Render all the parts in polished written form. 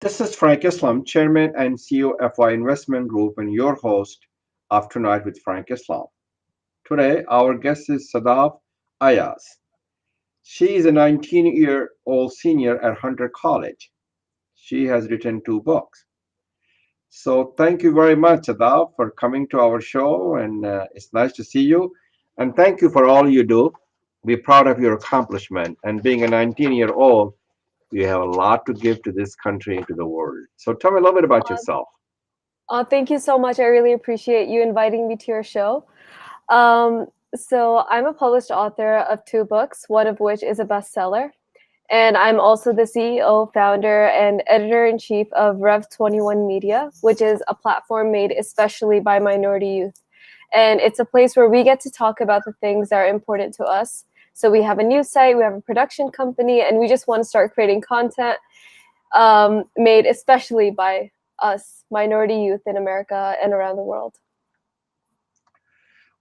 This is Frank Islam, Chairman and CEO of FY Investment Group, and your host of Tonight with Frank Islam. Today, our guest is Sadaf Ayaz. She is a 19-year-old senior at Hunter College. She has written two books. So, thank you very much, Sadaf, for coming to our show, and it's nice to see you. And thank you for all you do. We're proud of your accomplishment. And being a 19-year-old, you have a lot to give to this country and to the world. So, tell me a little bit about yourself. Thank you so much. I really appreciate you inviting me to your show. So I'm a published author of two books, one of which is a bestseller. And I'm also the CEO, founder, and editor-in-chief of Rev21 Media, which is a platform made especially by minority youth. And it's a place where we get to talk about the things that are important to us. So we have a news site, we have a production company, and we just want to start creating content made especially by us, minority youth in America and around the world.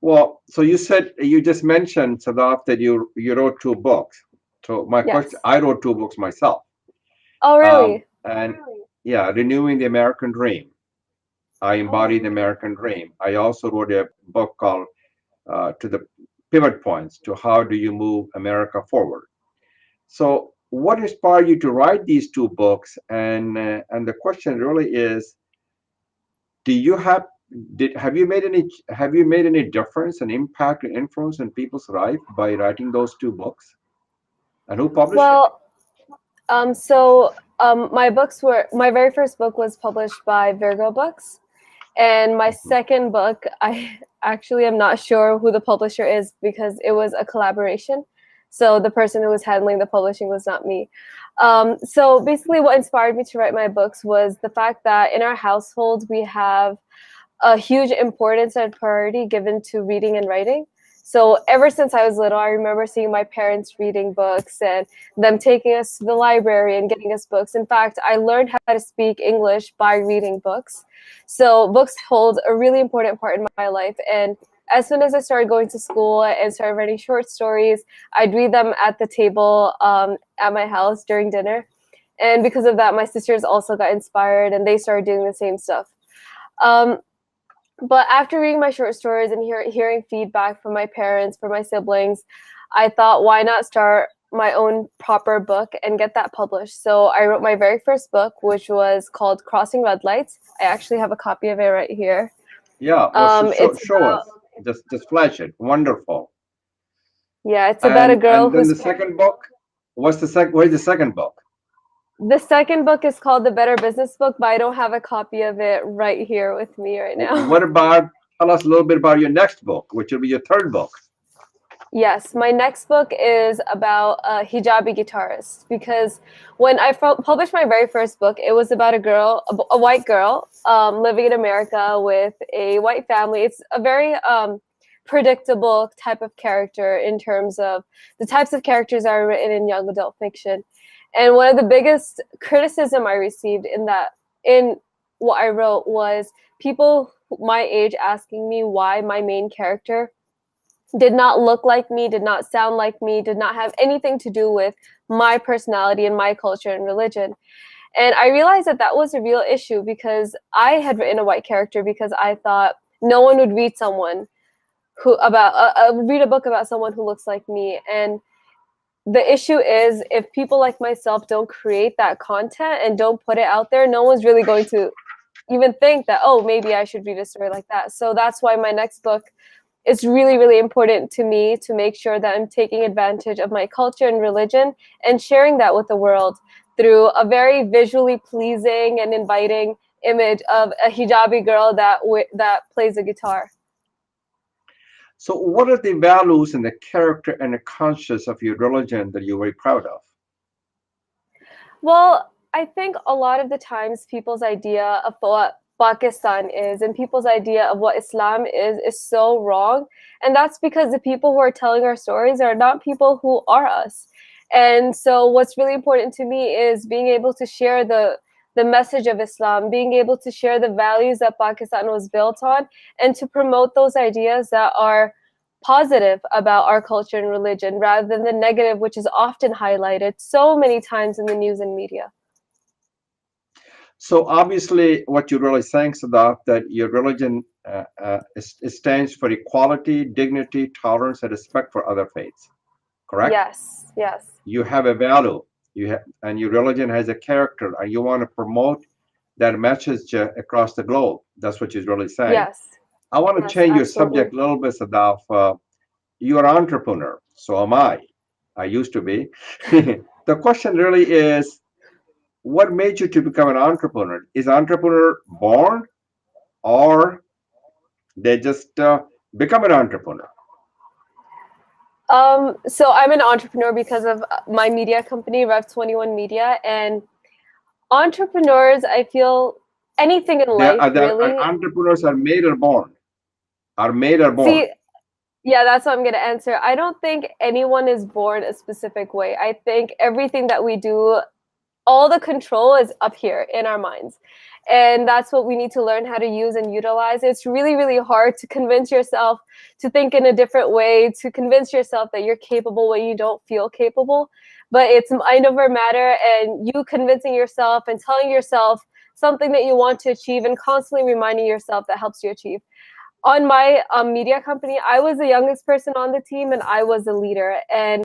Well, so you just mentioned, Sadaf, that you wrote two books. So my question, Yes. I wrote two books myself. Oh, really? And yeah, Renewing the American Dream. I embody the Oh. American Dream. I also wrote a book called To the Pivot Points, to How Do You Move America Forward. So what inspired you to write these two books? And the question really is, do you have have you made any difference and impact and influence in people's life by writing those two books? And who published it? Well, my very first book was published by Virgo Books. And my Mhm. second book, I actually am not sure who the publisher is because it was a collaboration. So the person who was handling the publishing was not me. So basically, what inspired me to write my books was the fact that in our household, we have a huge importance and priority given to reading and writing. So ever since I was little, I remember seeing my parents reading books and them taking us to the library and getting us books. In fact, I learned how to speak English by reading books. So books hold a really important part in my life. And as soon as I started going to school and started writing short stories, I'd read them at the table at my house during dinner. And because of that, my sisters also got inspired and they started doing the same stuff. Um, but after reading my short stories and hearing feedback from my parents, from my siblings, I thought, why not start my own proper book and get that published? So I wrote my very first book, which was called Crossing Red Lights. I actually have a copy of it right here. Yeah, well, It's show about, us. Just flash it. Wonderful. yeah, it's about a girl And then who's. the second book. Where's the second book? The second book is called The Better Business Book, but I don't have a copy of it right here with me right now. What about, tell us a little bit about your next book, which will be your third book. Yes, my next book is about a hijabi guitarist because when I published my very first book, it was about a girl, a white girl, living in America with a white family. It's a very predictable type of character in terms of the types of characters that are written in young adult fiction. And one of the biggest criticism I received in what I wrote was people my age asking me why my main character did not look like me, did not sound like me, did not have anything to do with my personality and my culture and religion. And I realized that that was a real issue because I had written a white character because I thought no one would read someone read a book about someone who looks like me. And the issue is if people like myself don't create that content and don't put it out there, no one's really going to even think that, oh, maybe I should read a story like that. So that's why my next book, it's really, really important to me to make sure that I'm taking advantage of my culture and religion and sharing that with the world through a very visually pleasing and inviting image of a hijabi girl that plays a guitar. So, what are the values and the character and the conscience of your religion that you're very proud of? Well, I think a lot of the times people's idea of what Pakistan is and people's idea of what Islam is so wrong. And that's because the people who are telling our stories are not people who are us. And so what's really important to me is being able to share the message of Islam, being able to share the values that Pakistan was built on, and to promote those ideas that are positive about our culture and religion rather than the negative, which is often highlighted so many times in the news and media. So obviously, what you're really saying, Sadaf, that your religion stands for equality, dignity, tolerance, and respect for other faiths. Correct? Yes, yes, You have a value. And your religion has a character, and you want to promote that message across the globe. That's what you're really saying. yes, I want to yes, change your absolutely. subject a little bit, Sadaf. You're an entrepreneur, so am I. I used to be. The question really is, what made you to become an entrepreneur? Is entrepreneur born, or they just become an entrepreneur? So I'm an entrepreneur because of my media company, Rev 21 Media, and entrepreneurs, I feel anything in life really. Entrepreneurs are made or born. Are made or born. See, yeah, that's what I'm going to answer. I don't think anyone is born a specific way. I think everything that we do, all the control is up here in our minds. And that's what we need to learn how to use and utilize. It's really, really hard to convince yourself to think in a different way, to convince yourself that you're capable when you don't feel capable. But it's mind over matter, and you convincing yourself and telling yourself something that you want to achieve and constantly reminding yourself that helps you achieve. On my media company, I was the youngest person on the team and I was the leader. And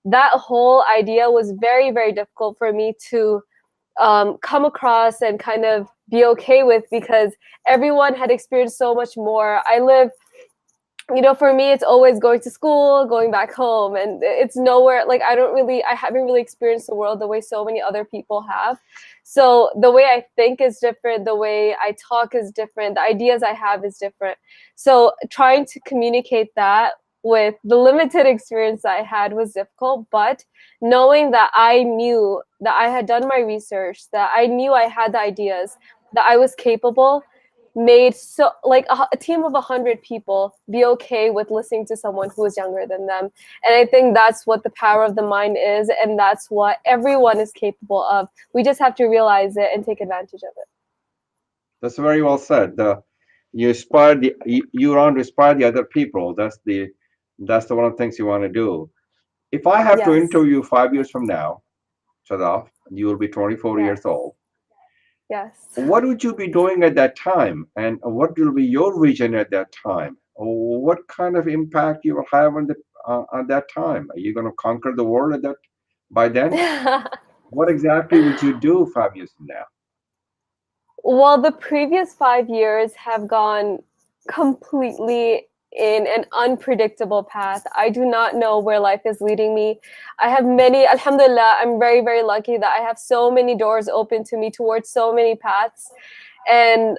that whole idea was very, very difficult for me to come across and kind of be okay with, because everyone had experienced so much more. I live, for me, it's always going to school, going back home, and it's nowhere like I haven't really experienced the world the way so many other people have. So the way I think is different, the way I talk is different, the ideas I have is different. So trying to communicate that with the limited experience that I had was difficult, but knowing that I knew that I had done my research, that I knew I had the ideas, that I was capable, made so like a team of 100 people be okay with listening to someone who is younger than them. And I think that's what the power of the mind is, and that's what everyone is capable of. We just have to realize it and take advantage of it. That's very well said. You want to inspire the other people. That's the one of the things you want to do. If I have to Yes, interview 5 years from now, Sadaf, you will be 24 yes, years old. yes. What would you be doing at that time, and what will be your vision at that time? What kind of impact you will have on that time? Are you going to conquer the world at that by then? What exactly would you do 5 years from now? Well, the previous 5 years have gone completely in an unpredictable path. I do not know where life is leading me. I have many, alhamdulillah, I'm very, very lucky that I have so many doors open to me towards so many paths. And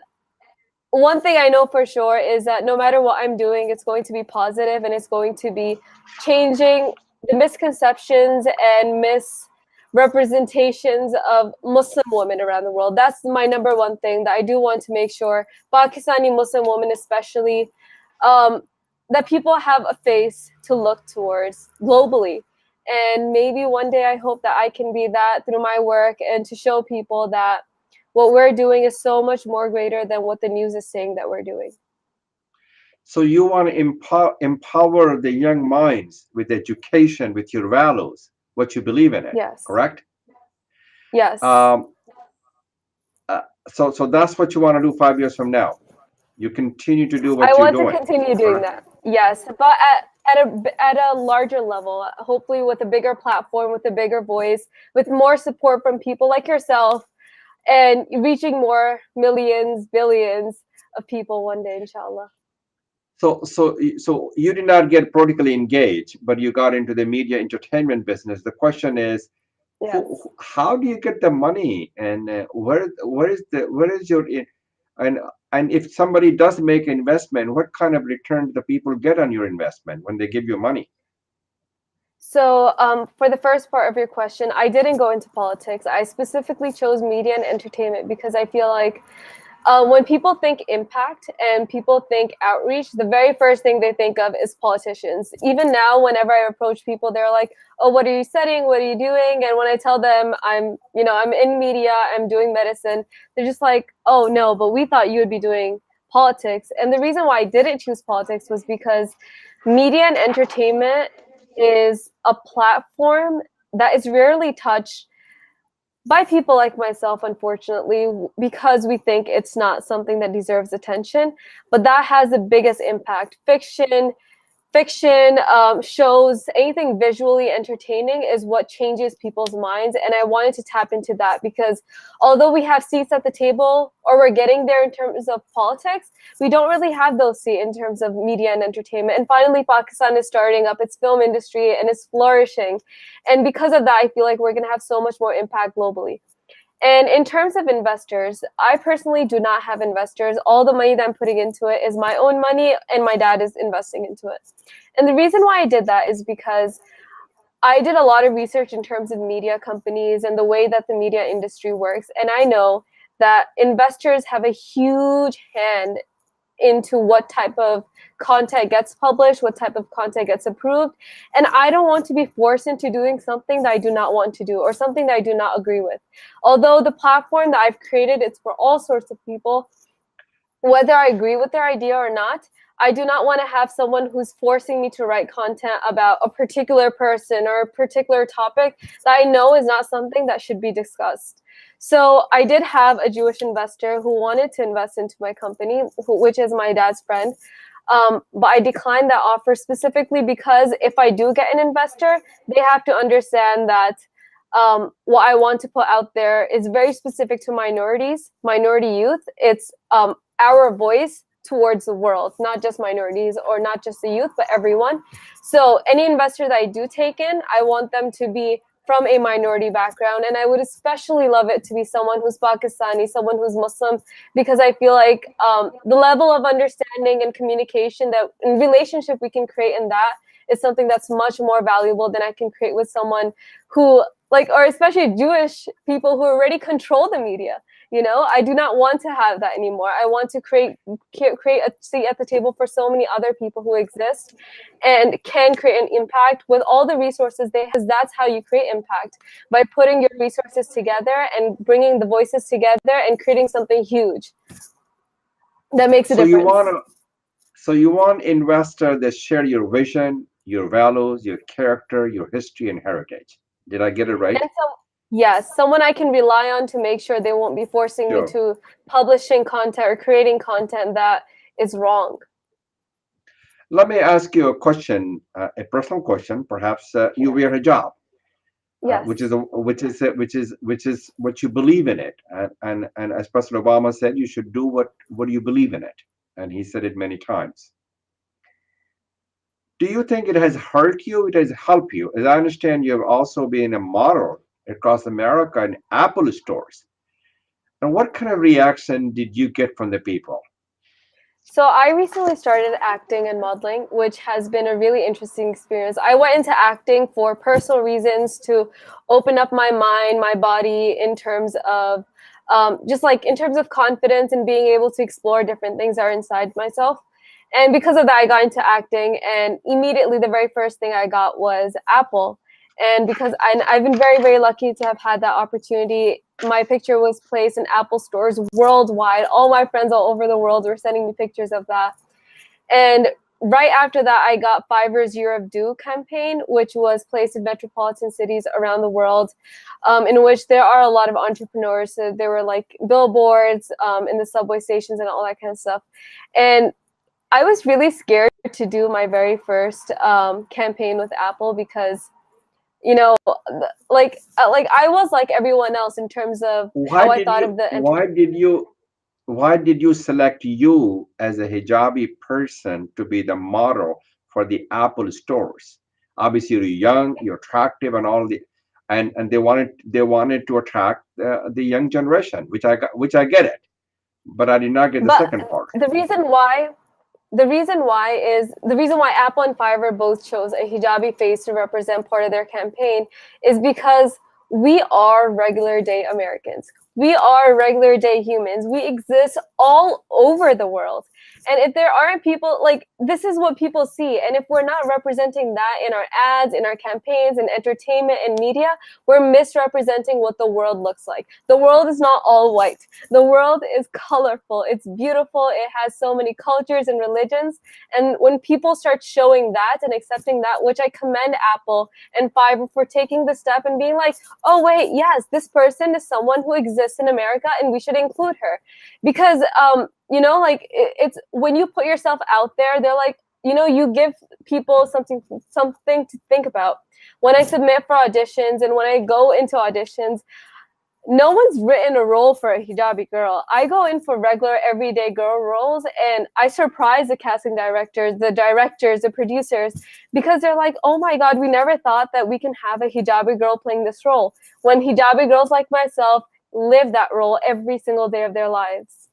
one thing I know for sure is that no matter what I'm doing, it's going to be positive, and it's going to be changing the misconceptions and misrepresentations of Muslim women around the world. That's my number one thing that I do want to make sure Pakistani Muslim women, especially, um, that people have a face to look towards globally. And maybe one day I hope that I can be that through my work, and to show people that what we're doing is so much more greater than what the news is saying that we're doing. So you want to empower the young minds with education, with your values, what you believe in it, Yes. correct? Yes. Um, so that's what you want to do 5 years from now. You continue to do I what you're want to doing, continue doing correct? that. Yes, but at a larger level, hopefully with a bigger platform, with a bigger voice, with more support from people like yourself, and reaching more millions, billions of people one day, inshallah. So you did not get politically engaged, but you got into the media entertainment business. The question is, Yes. how do you get the money, and where is your and and if somebody does make investment, what kind of return do the people get on your investment when they give you money? So, for the first part of your question, I didn't go into politics. I specifically chose media and entertainment because I feel like when people think impact and people think outreach, the very first thing they think of is politicians. Even now, whenever I approach people, they're like, "Oh, what are you studying? What are you doing?" And when I tell them I'm in media, I'm doing medicine, they're just like, "Oh no, but we thought you would be doing politics." And the reason why I didn't choose politics was because media and entertainment is a platform that is rarely touched by people like myself, unfortunately, because we think it's not something that deserves attention. But that has the biggest impact. Fiction, shows, anything visually entertaining is what changes people's minds. And I wanted to tap into that because although we have seats at the table, or we're getting there in terms of politics, we don't really have those seats in terms of media and entertainment. And finally, Pakistan is starting up its film industry and is flourishing. And because of that, I feel like we're going to have so much more impact globally. And in terms of investors, I personally do not have investors. All the money that I'm putting into it is my own money, and my dad is investing into it. And the reason why I did that is because I did a lot of research in terms of media companies and the way that the media industry works. And I know that investors have a huge hand into what type of content gets published, what type of content gets approved. And I don't want to be forced into doing something that I do not want to do or something that I do not agree with. Although the platform that I've created, it's for all sorts of people, whether I agree with their idea or not. I do not want to have someone who's forcing me to write content about a particular person or a particular topic that I know is not something that should be discussed. So I did have a Jewish investor who wanted to invest into my company, which is my dad's friend. But I declined that offer specifically because if I do get an investor, they have to understand that what I want to put out there is very specific to minorities, minority youth. It's our voice towards the world, not just minorities or not just the youth, but everyone. So any investor that I do take in, I want them to be from a minority background. And I would especially love it to be someone who's Pakistani, someone who's Muslim, because I feel like the level of understanding and communication that in relationship we can create in that is something that's much more valuable than I can create with someone who like, or especially Jewish people who already control the media. You know, I do not want to have that anymore. I want to create a seat at the table for so many other people who exist and can create an impact with all the resources they have. That's how you create impact, by putting your resources together and bringing the voices together and creating something huge that makes a So you difference. want to, so you want investor that share your vision, your values, your character, your history, and heritage. Did I get it right? And so, yes, someone I can rely on to make sure they won't be forcing me Sure. to publishing content or creating content that is wrong. Let me ask you a question, a personal question. Perhaps you wear hijab, which is Yes. which is what you believe in it, and as President Obama said, you should do what you believe in it, and he said it many times. Do you think it has hurt you? It has helped you? As I understand, you have also been a model across America in Apple stores. And what kind of reaction did you get from the people? So I recently started acting and modeling, which has been a really interesting experience. I went into acting for personal reasons to open up my mind, my body in terms of just like in terms of confidence and being able to explore different things that are inside myself. And because of that, I got into acting, and immediately the very first thing I got was Apple. And I've been very, very lucky to have had that opportunity. My picture was placed in Apple stores worldwide. All my friends all over the world were sending me pictures of that. And right after that, I got Fiverr's Year of Do campaign, which was placed in metropolitan cities around the world, in which there are a lot of entrepreneurs. So there were like billboards in the subway stations and all that kind of stuff. And I was really scared to do my very first campaign with Apple because, you know, like I was like everyone else in terms of Why how I did thought you of the why did you why did you select you as a hijabi person to be the model for the Apple stores? Obviously, you're young, you're attractive, and all the and they wanted to attract the young generation, which I get it, but I did not get the but second part. the reason why the reason why Apple and Fiverr both chose a hijabi face to represent part of their campaign is because we are regular day Americans. We are regular day humans. We exist all over the world. And if there aren't people, like, this is what people see. And if we're not representing that in our ads, in our campaigns, in entertainment and media, we're misrepresenting what the world looks like. The world is not all white. The world is colorful. It's beautiful. It has so many cultures and religions. And when people start showing that and accepting that, which I commend Apple and Fiverr for taking the step and being like, oh, wait, yes, this person is someone who exists in America and we should include her. Because, like it's when you put yourself out there, they're like, you give people something to think about. When I submit for auditions and when I go into auditions, no one's written a role for a hijabi girl. I go in for regular everyday girl roles, and I surprise the casting directors, the producers, because they're like, oh my God, we never thought that we can have a hijabi girl playing this role, when hijabi girls like myself live that role every single day of their lives.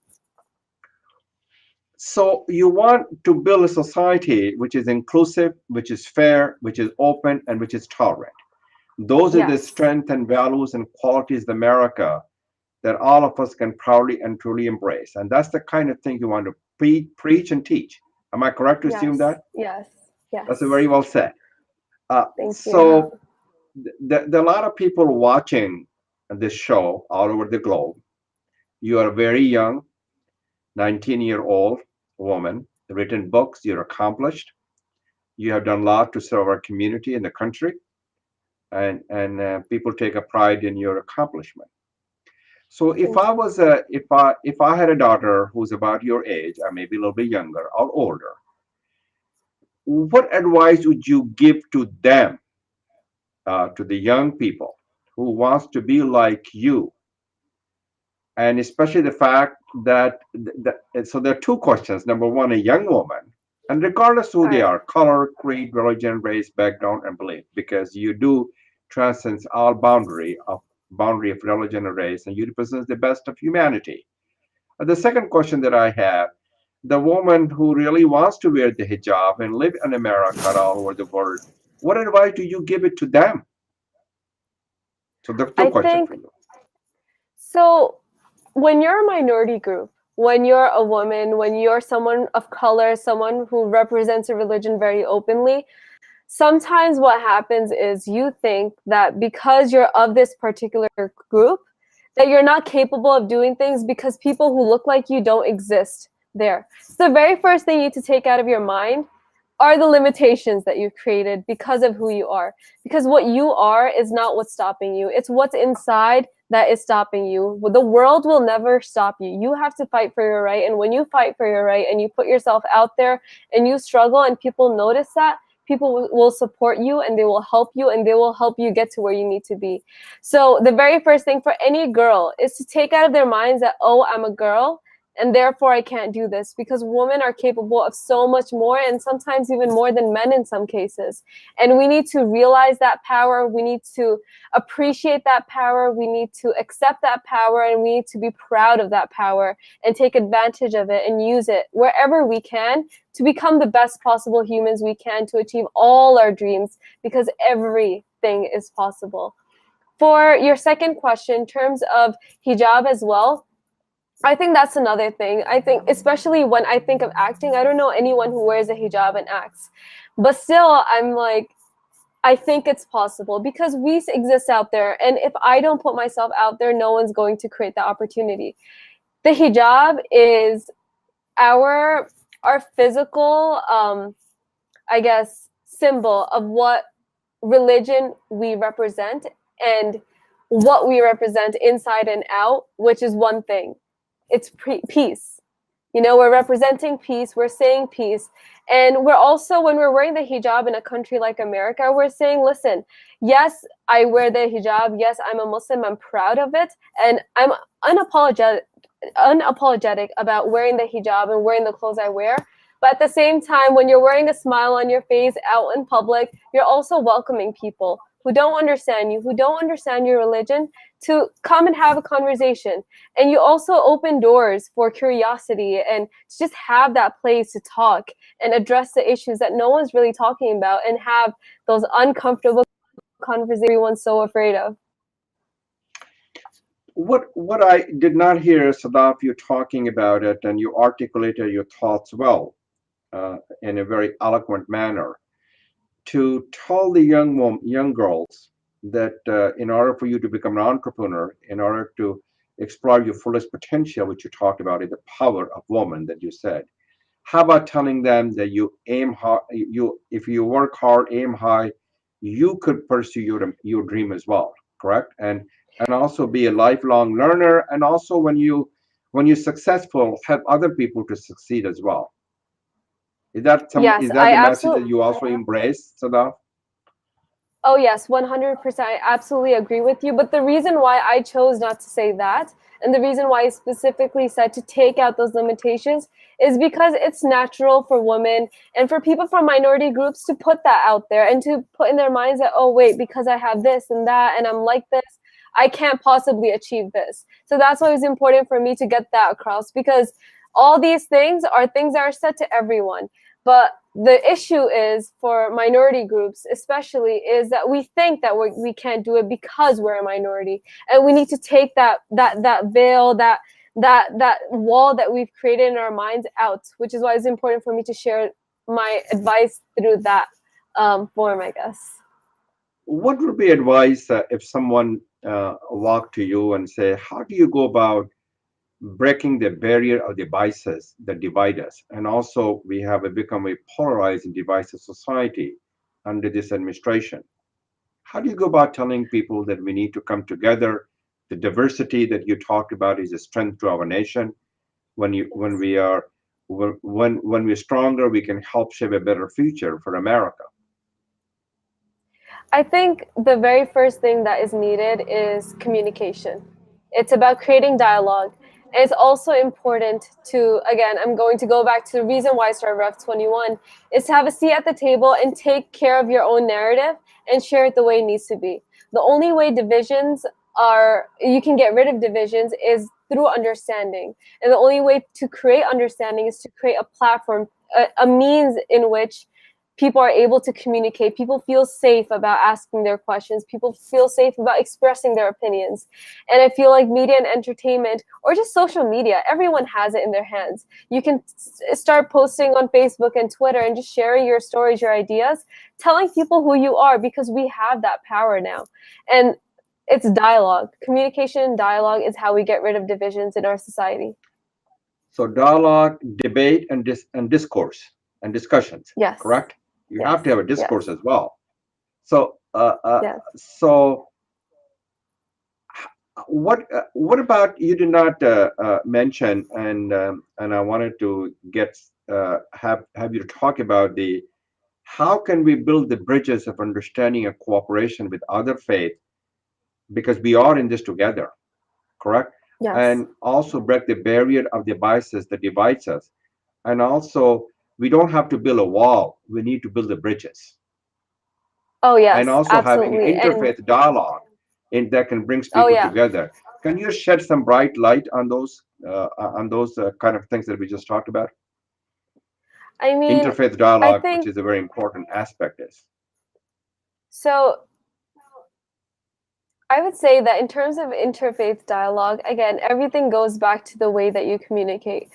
So you want to build a society which is inclusive, which is fair, which is open, and which is tolerant. Those are the Yes. strengths and values and qualities of America that all of us can proudly and truly embrace. And that's the kind of thing you want to preach and teach. Am I correct to assume Yes. that? Yes. That's a Yes. very well said. Thank you. So there are a lot of people watching this show all over the globe. You are a very young, 19-year-old woman, written books, you're accomplished. You have done a lot to serve our community and the country, and people take a pride in your accomplishment. So if Thank I you. was a if I had a daughter who's about your age, or maybe a little bit younger or older, what advice would you give to them, to the young people who wants to be like you, and especially the fact that so there are two questions. Number one, a young woman, and regardless who All they right. are, color, creed, religion, race, background, and belief, because you do transcend all boundary of religion and race, and you represent the best of humanity. The second question that I have, the woman who really wants to wear the hijab and live in America or all over the world, what advice do you give it to them? So the two I questions think for you. so. When you're a minority group, when you're a woman, when you're someone of color, someone who represents a religion very openly, sometimes what happens is you think that because you're of this particular group, that you're not capable of doing things because people who look like you don't exist there. So the very first thing you need to take out of your mind are the limitations that you've created because of who you are. Because what you are is not what's stopping you. It's what's inside that is stopping you. The world will never stop you. You have to fight for your right. And when you fight for your right and you put yourself out there and you struggle and people notice that, people will support you and they will help you and they will help you get to where you need to be. So the very first thing for any girl is to take out of their minds that, oh, I'm a girl and therefore I can't do this, because women are capable of so much more, and sometimes even more than men in some cases. And we need to realize that power. We need to appreciate that power. We need to accept that power, and we need to be proud of that power and take advantage of it and use it wherever we can to become the best possible humans we can to achieve all our dreams, because everything is possible. For your second question, in terms of hijab as well, I think that's another thing. I think, especially when I think of acting, I don't know anyone who wears a hijab and acts. But still, I'm like, I think it's possible because we exist out there. And if I don't put myself out there, no one's going to create the opportunity. The hijab is our our physical, I guess, symbol of what religion we represent and what we represent inside and out, which is one thing. It's peace. We're representing peace, we're saying peace. And we're also, when we're wearing the hijab in a country like America, we're saying, listen, yes, I wear the hijab. Yes, I'm a Muslim. I'm proud of it. And I'm unapologetic about wearing the hijab and wearing the clothes I wear. But at the same time, when you're wearing a smile on your face out in public, you're also welcoming people who don't understand you, who don't understand your religion, to come and have a conversation. And you also open doors for curiosity and to just have that place to talk and address the issues that no one's really talking about and have those uncomfortable conversations everyone's so afraid of. What I did not hear, Sadaf, you talking about it, and you articulated your thoughts well, in a very eloquent manner, to tell the young girls that in order for you to become an entrepreneur, in order to explore your fullest potential, which you talked about, is the power of woman that you said. How about telling them that you aim high, you if you work hard, aim high, you could pursue your dream as well, correct? And also be a lifelong learner, and also when you're successful, help other people to succeed as well. Is Yes, that I the message that absolutely. you also embrace, Sadaf? Oh, yes, 100%. I absolutely agree with you. But the reason why I chose not to say that, and the reason why I specifically said to take out those limitations, is because it's natural for women and for people from minority groups to put that out there and to put in their minds that, oh, wait, because I have this and that and I'm like this, I can't possibly achieve this. So that's why it's important for me to get that across, because all these things that are said to everyone. But the issue is for minority groups, especially, is that we think that we can't do it because we're a minority, and we need to take that veil, that wall that we've created in our minds out. Which is why it's important for me to share my advice through that form, I guess. What would be advice if someone walked to you and say, how do you go about breaking the barrier of the biases that divide us? And also, we have become a polarized and divisive society under this administration. How do you go about telling people that we need to come together? The diversity that you talked about is a strength to our nation. When we are when we're stronger, we can help shape a better future for America. I think the very first thing that is needed is communication. It's about creating dialogue. And it's also important to, again, I'm going to go back to the reason why I started Ref 21, is to have a seat at the table and take care of your own narrative and share it the way it needs to be. The only way you can get rid of divisions is through understanding. And the only way to create understanding is to create a platform, a means in which people are able to communicate. People feel safe about asking their questions. People feel safe about expressing their opinions. And I feel like media and entertainment, or just social media, everyone has it in their hands. You can start posting on Facebook and Twitter and just sharing your stories, your ideas, telling people who you are, because we have that power now. And it's dialogue. Communication and dialogue is how we get rid of divisions in our society. So dialogue, debate, and discourse and discussions. Yes. Correct. You have to Yes. have a Yes. discourse as well. So, Yes. so what about you did not mention, and I wanted to get have you to talk about the how can we build the bridges of understanding and cooperation with other faith, because we are in this together, correct? Yes. And also break the barrier of the biases that divides us. And also, we don't have to build a wall, we need to build the bridges. Oh, And yes, also having absolutely. And interfaith dialogue that can brings oh, people yeah. together. Can you shed some bright light on those kind of things that we just talked about? I mean, Interfaith I dialogue, which think is a very important aspect, is. so. I would say that in terms of interfaith dialogue, again, everything goes back to the way that you communicate.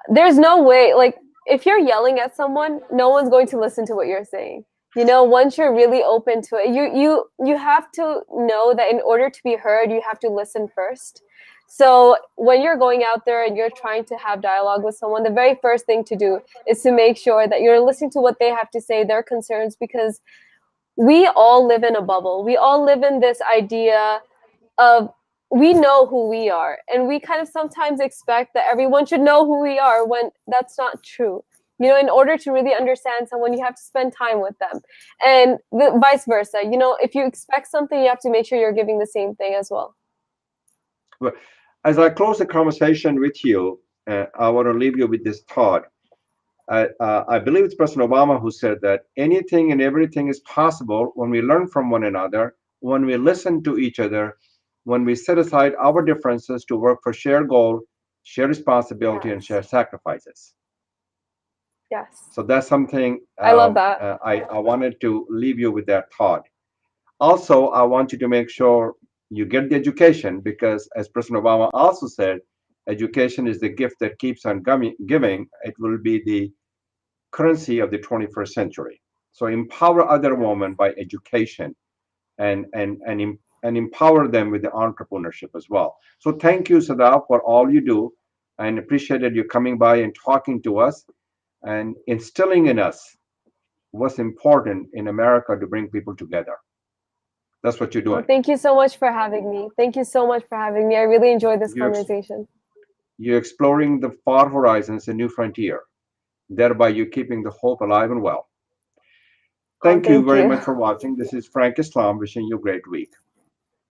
There's no way, like, if you're yelling at someone, no one's going to listen to what you're saying. Once you're really open to it, you have to know that in order to be heard, you have to listen first. So when you're going out there and you're trying to have dialogue with someone, the very first thing to do is to make sure that you're listening to what they have to say, their concerns, because we all live in a bubble. We all live in this idea of, we know who we are, and we kind of sometimes expect that everyone should know who we are, when that's not true. In order to really understand someone, you have to spend time with them, and vice versa. If you expect something, you have to make sure you're giving the same thing as well. Well, as I close the conversation with you, I want to leave you with this thought. I believe it's President Obama who said that anything and everything is possible when we learn from one another, when we listen to each other, when we set aside our differences to work for shared goal, shared responsibility, and Yes. shared sacrifices. Yes. So that's something I love that. I wanted to leave you with that thought. Also, I want you to make sure You get the education because, as President Obama also said, education is the gift that keeps on giving. It will be the currency of the 21st century. So empower other women by education and empower them with the entrepreneurship as well. So thank you, Sadaf, for all you do, and appreciated you coming by and talking to us and instilling in us what's important in America to bring people together. That's what you're Well, doing. thank you so much for having me. Thank you so much for having me. I really enjoyed this You're conversation. you're exploring the far horizons, a new frontier. Thereby, you're keeping the hope alive and well. Oh, Thank you thank very you. much for watching. This is Frank Islam wishing you a great week.